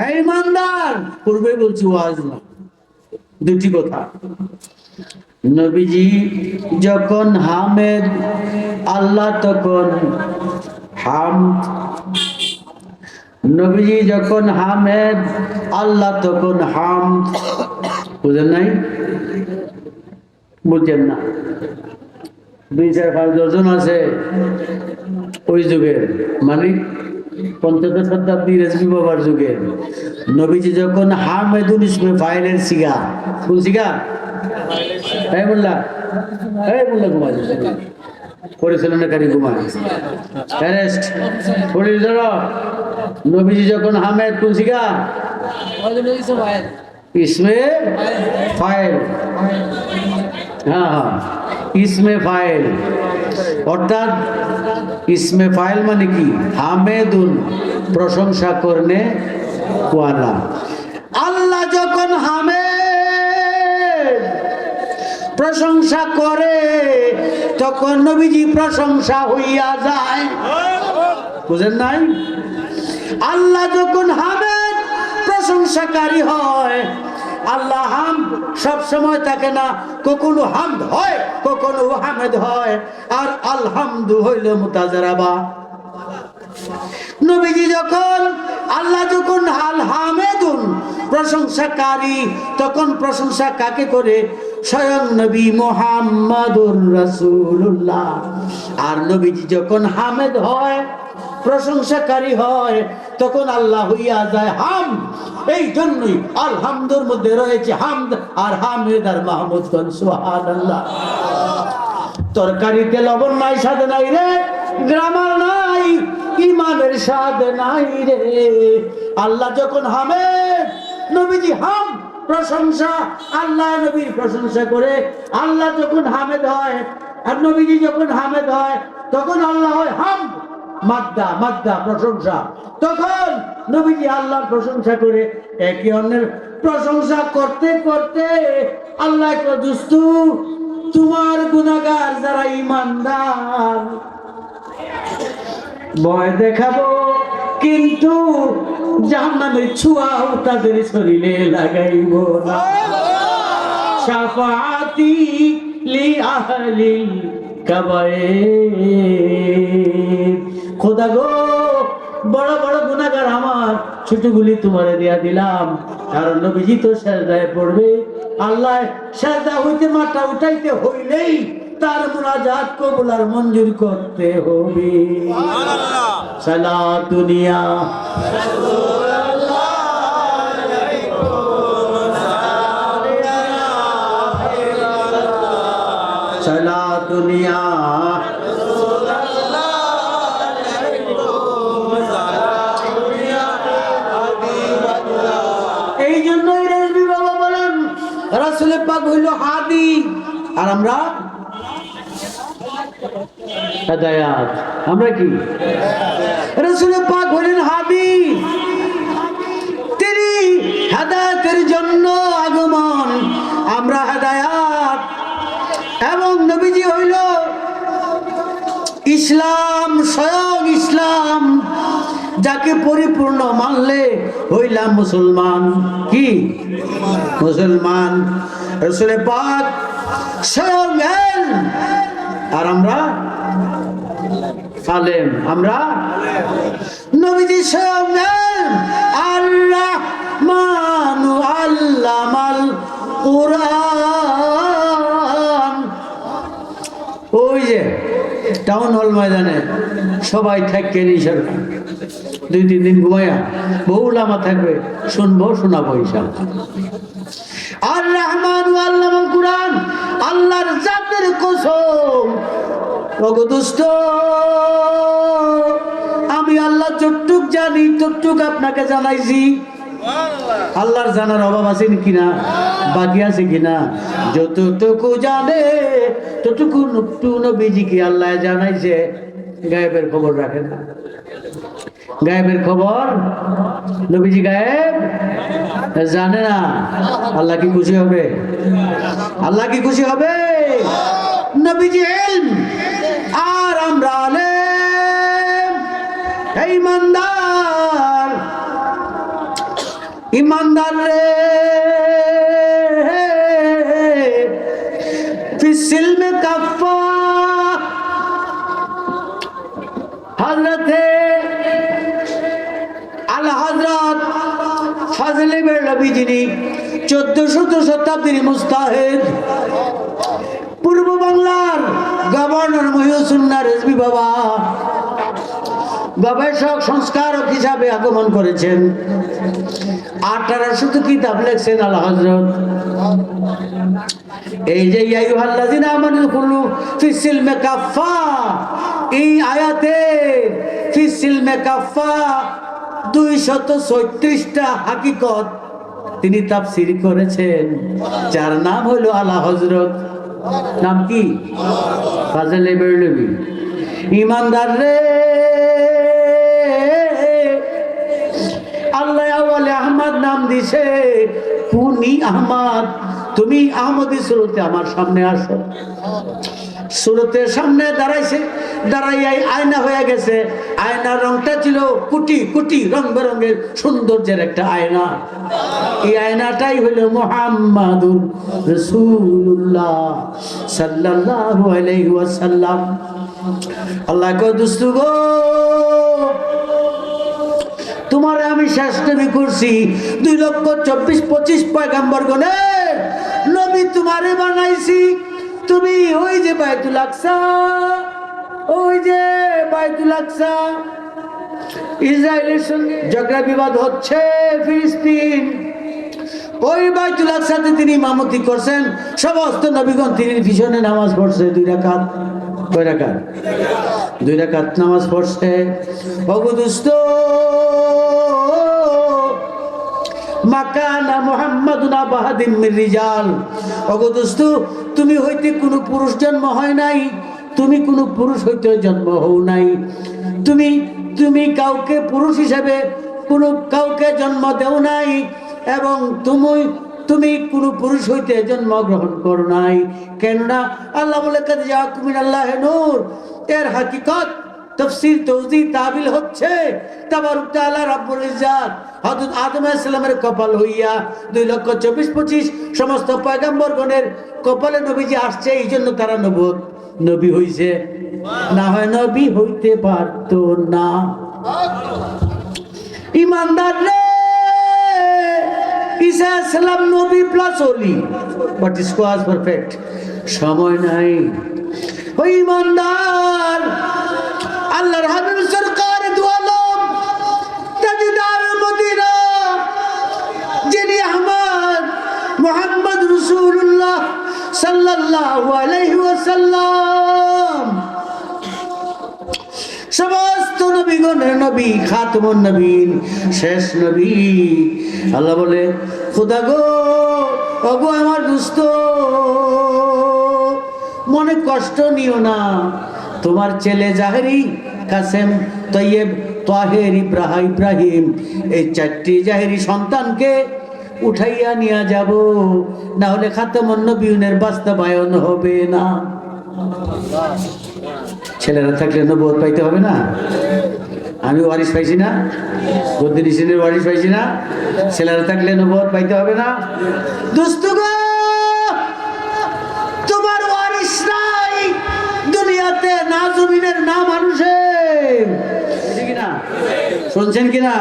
এই ইমানদার, পূর্বে বলছি ওয়াজ না, দুটি কথা। নবীজি যখন হামেদ আল্লাহ তখন হামদ, নবীজি যখন হামেদ আল্লাহ তখন হামদ। বুঝেন নাই? বুঝছেন না? 2-4-5 জন আছে ওই যুগের, মানে 15 শতাব্দীর রেজবি বাবার যুগে। নবীজি যখন হামেদুল ইসমে ফাইলের সিগা, কোন সিগা? এই মোল্লা, এই মোল্লা ঘুমাই পরিচালনাকারী ঘুমায়, অ্যারেস্ট পুলিশ ধরো। নবীজি যখন হামেদ কোন সিগা? ইসমে ফাইল, হ্যাঁ হ্যাঁ, ইসমে ফাইল। অর্থাৎ ইসমে ফাইল মানে কি? হামেদুন, প্রশংসা করনে ওয়ালা। আল্লাহ যখন হামেদ প্রশংসা করে তখন নবীজি প্রশংসা হইয়া যায়। বুঝেন নাই? আল্লাহ যখন হামেদ প্রশংসাকারী হয়, আল্লাহ হামদ সব সময় থাকে না, কখনো হামদ হয় কখনো হামেদ হয়। আর আলহামদু হইল মুতাজারাবা। নবীজি যখন আল্লাহ যখন আল হামেদুন প্রশংসাকারী, তখন প্রশংসা কাকে করে? স্বয়ং নবী মুহাম্মাদুর রাসূলুল্লাহ। আর নবীজি যখন হামেদ হয়, প্রশংসাকারী হয়, তখন আল্লাহ হইয়া যায় হামদ। এই জন্যই আলহামদুর মধ্যে রয়েছে হামদ আর হামিদ আর মাহমুদ। সুবহানাল্লাহ। তরকারিতে লবণ নাই, স্বাদ নাই রে, গ্রামার নাই, ইমানের স্বাদ নাই রে। আল্লাহ যখন হামেদ, নবীজি হাম প্রশংসা, আল্লাহ নবীর প্রশংসা করে। আল্লাহ যখন হামেদ হয় আর নবীজি যখন হামেদ হয়, তখন আল্লাহ হয় হাম, মাদ্দা মাদ্দা প্রশংসা। তখন নবীজি আল্লাহর প্রশংসা করে। একে অন্যের প্রশংসা করতে করতে আল্লাহ কয়, দুস্তু তোমার গুনাহগার যারা ইমানদার, ভয় দেখাবো কিন্তু জাহান্নামের ছোঁয়াও তাদের শরীরে লাগাইব না। শাফাআতি লি আহলিল কাবায়ের। খোদা গো, বড় বড় গুনাহগার আমার, ছোটগুলি তোমারে দেয়া দিলাম। কারণ নবীজি তো সেজদায় পড়বে, আল্লাহ সেজদা হইতে মাথা উঠাইতে হইলেই তার মুনাজাত কবুল আর মঞ্জুর করতে হবে। সুবহানাল্লাহ। সালাত দুনিয়া সালাত দুনিয়া এই জন্যই রেজবি বাবা বলেন রাসূল পাক হইল হাদি আর আমরা হেদায়াত। আমরা কি? রাসূল পাক হলেন হাদি, তিনি হেদায়েতের জন্য আগমন, আমরা হেদায়াত। এবং নবীজি হইল ইসলাম, স্বয়ং ইসলাম, যাকে পরিপূর্ণ মানলে হইলাম মুসলমান। কি? মুসলমান। রাসূল পাক স্বয়ং এলেন আর আমরা আলেম। আমরা নবীজি স্বয়ং এলেন আর রাহমানু আল্লামাল কুরআন। ওই যে টাউন হল ময়দানে সবাই থাকবে ইনশাআল্লাহ, 2-3 দিন ঘুমাইয়া বহু লামা থাকবে, শুনবো, শোনাবো ইনশাআল্লাহ। আর রাহমানু আল্লামাল কুরআন, আল্লাহর জাতের কসম। ওগো দোস্ত, আমি আল্লাহ যতটুক জানি ততটুক আপনাকে জানাইছি। আল্লাহর জানার অভাব আছে কিনা, বাকি আছে কিনা? যতটুকু জানে ততটুকু নবীজিকে আল্লাহ জানাইছে। গায়েবের খবর রাখেন না, গায়েবের খবর নবীজি গায়েব জানে না। আল্লাহ কি খুশি হবে? আল্লাহ কি খুশি হবে? নবীজি ইলম আর আমরা আলেম। এই ইমানদার, ईमानदार रे फिसिल में कफ़ा हजरत আল হযরত ফাজলে বেরলভী যিনি 1400 শতাব্দীর মুস্তাহিদ পূর্ব বাংলার গভর্নর মহিউসুন্নাহ রেজভী বাবা গবেষক সংস্কারক হিসাবে আগমন করেছেন 1800 কিতাব লিখছেন আল হযরত এই যে ইয়া আইয়ুহাল্লাযিনা আমানু কুলু ফিস সিলমি কাফা এই আয়াতে ফিস সিলমি কাফা 236টা হাকিকত তিনি তাফসীর করেছেন যার নাম হলো আলা হযরত নাম কি ফাজলে বেরলভী ঈমানদার রে আল্লাহ আওয়ালে আহমদ নাম দিছে কুনি আহমদ তুমি আহমদি সুরতে আমার সামনে আসো সুরতের সামনে দাঁড়াইছে দাঁড়াইয়াই আয়না হয়ে গেছে আয়নার রংটা ছিল কোটি কোটি রং বেরঙের সৌন্দর্যের একটা আয়না এই আয়নাটাই হলো মুহাম্মাদুর রাসূলুল্লাহ সাল্লাল্লাহু আলাইহি ওয়াসাল্লাম আল্লাহ কো দোস্ত গো তোমারে আমি শেষ নবী করছি 2,24,25 পয়গম্বর গণের নবী তোমারে বানাইছি তুমি ওই যে বাইতুল আকসা ওই যে বাইতুল আকসা ইসরায়েলের সঙ্গে ঝগড়া বিবাদ হচ্ছে ফিলিস্তিন ওই বাইতুল আকসাতে তিনি ইমামতি করছেন সমস্ত নবীগণ তিনি পিছনে নামাজ পড়ছে 2 রাকাত কয় রাকাত 2 রাকাত নামাজ পড়ছে ওগো দোস্ত মাকানা মুহাম্মাদুন আবাহাদিন মির রিজাল ওগো দোস্ত তুমি হইতে কোনো পুরুষ জন্ম হয় নাই তুমি কোনো পুরুষ হইতে জন্ম হও নাই তুমি তুমি কাউকে পুরুষ হিসেবে কোনো কাউকে জন্ম দেও নাই এবং তুমি কোনো পুরুষ হইতে জন্মগ্রহণ করো নাই কেননা আল্লাহ বলে কাদ জাআকুম মিনাল্লাহি নূর এর হাকিকত তাফসীর তাওজীহ তাবিল হচ্ছে তাবারক তাআলা রব্বুল ইজ্জাত হযরত আদম আলাইহিস সালামের কপাল হইয়া 2,24,25 সমস্ত পয়গম্বরগণের কপালে নবীজি আসছে এইজন্য তারা নবী হইছে না হয় নবী হইতে পারতো না ঈমানদার রে ঈসা আলাইহিস সালাম নবী প্লাস ওলি বাট ইস ওয়াজ পারফেক্ট সময় নাই ওই ঈমানদার আল্লাহর হাবিব সরকার দু আলম তাজদার মদিনা যিনি আহমদ মুহাম্মদ রাসূলুল্লাহ সাল্লাল্লাহু আলাইহি ওয়াসাল্লাম সমস্ত নবীগণের নবী খাতমুন নবীন শেষ নবী আল্লাহ বলে খোদা গো ওগো আমার দোস্ত মনে কষ্ট নিও না তোমার ছেলে জাহেরি কাসেম তৈয়ব তাহের ইব্রাহিম এই 4টি জাহেরি সন্তানকে উঠাইয়া নিয়ে যাব না হলে খাতমুন নবীনের বাস্তবায়ন হবে না ছেলেরা থাকলে নবুয়ত পাইতে হবে না আমি ওয়ারিস পাইছি না বদ্রিসিনের ওয়ারিস পাইছি না ছেলেরা থাকলে নবুয়ত পাইতে হবে না দোস্ত গো তোমার ওয়ারিস নাই দুনিয়াতে না জমিনের না মানুষের ঠিক না শুনছেন কিনা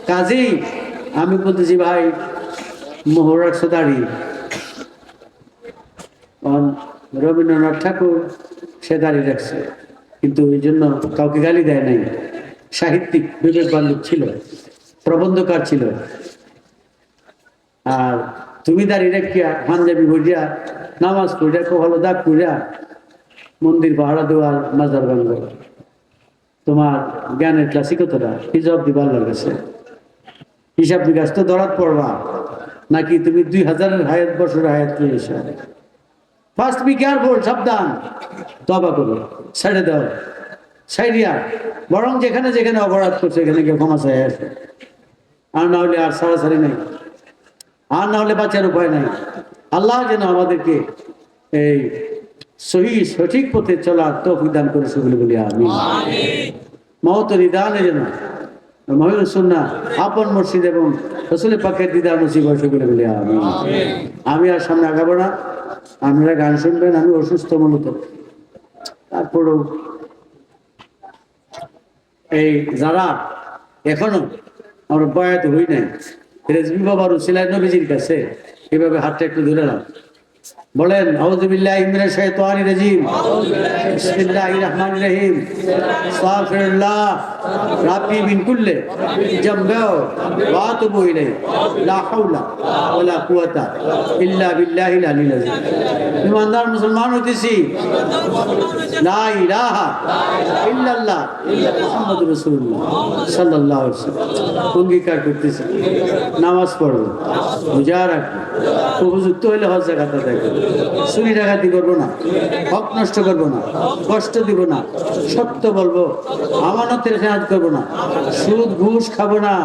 কাজী আমি বলতেছি ভাই মোহর 100 দাঁড়ি রবীন্দ্রনাথ ঠাকুর সে দাঁড়িয়ে রাখছে কিন্তু এই জন্য কাউকে গালি দেয় নাই সাহিত্যিক বিবেকবান লোক ছিল প্রবন্ধকার ছিল আর তুমি দাঁড়িয়ে রাখিয়া পাঞ্জাবি ভরিয়া নামাজ পড়িয়া খুব ভালো দাগ করিয়া মন্দির পাহাড়া দেওয়ার মাজার ভাঙ্গ তোমার জ্ঞানের ক্লাসই কতটা হিসাব দিবার লাগেছে হিসাব বিকাশ তো দরাত পড়বা নাকি তুমি 2000-এর হায়াত বছরের হায়াত পেয়েছ ফার্স্ট বি কেয়ারফুল সাবধান তওবা করো ছেড়ে দাও সাইডিয়া বরং যেখানে যেখানে অপরাধ করছে এখানে গিয়ে ক্ষমা চাই আসে আর না হলে আর সারাসারি নেই আর না হলে বাঁচার উপায় নাই আল্লাহ যেন আমাদেরকে এই সঠিক পথে চলার তৌফিক দান করে সেগুলো বলি আমিন মওত নিদানে যেন মহিলা সুন্নাহ আপন মসজিদ এবং রাসূলের পাকের দিদার নসিব হয় সকলে বলি আমিন। আমি আর সামনে আগাবো না, আপনারা গান শুনবেন। আমি অসুস্থ মূলত, তারপরেও এই যারা এখনো আমরা বয়াত হই নাই, রেজবি বাবার উসিলায় নবীজির কাছে এভাবে হাতটা একটু ধরে নাও, বলেন আউযু বিল্লাহি মিনাশ শাইতানির রাজিম, বিসমিল্লাহির রহমানির রহিম, আস্তাগফিরুল্লাহ রাব্বি মিন কুল্লি জামবি ওয়া আতুবু ইলাইহি, লা হাওলা ওয়ালা কুওয়াতা ইল্লা বিল্লাহিল আলিয়্যিল আযীম। ইমানদার মুসলমান হইতেছি, লা ইলাহা ইল্লাল্লাহ মুহাম্মাদুর রাসূলুল্লাহ সাল্লাল্লাহু আলাইহি ওয়াসাল্লাম অঙ্গীকার করতেছি। নামাজ পড়ব, রোজা রাখবো, উপযুক্ত হইলে হজ জাকাত দেখবো, চুরি ডাকাতি করবো না, হক নষ্ট করবো না, কষ্ট দিব না, সত্য বলবো, আমানতের খেয়াল করবো না, সুদ ঘুষ খাবো না,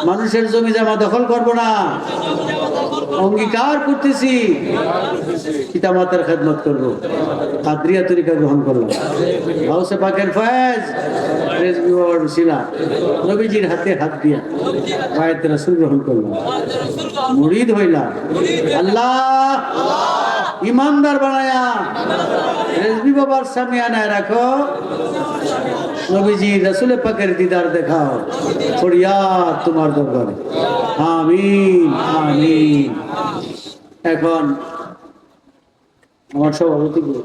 মানুষের জমি জমা দখল করবো না, অঙ্গীকার করতেছি পিতামাতার খেদমত করবো, কাদরিয়া তরিকা গ্রহণ করলাম, গাউসে পাকের ফয়েজ রেজবি বাবার উসিলা নবীজির হাতে হাত দিয়া বায়াত রাসূল গ্রহণ করলাম, মুরিদ হইলাম। আল্লাহ ইমানদার বানায়া রেজবি বাবার সামনে আনায় রাখো, নবীজি রাসূলের পাকের দিদার দেখাও, ফরিয়াদ তোমার দরবারে, আমিন আমিন। এখন আমার সভাপতি গুলো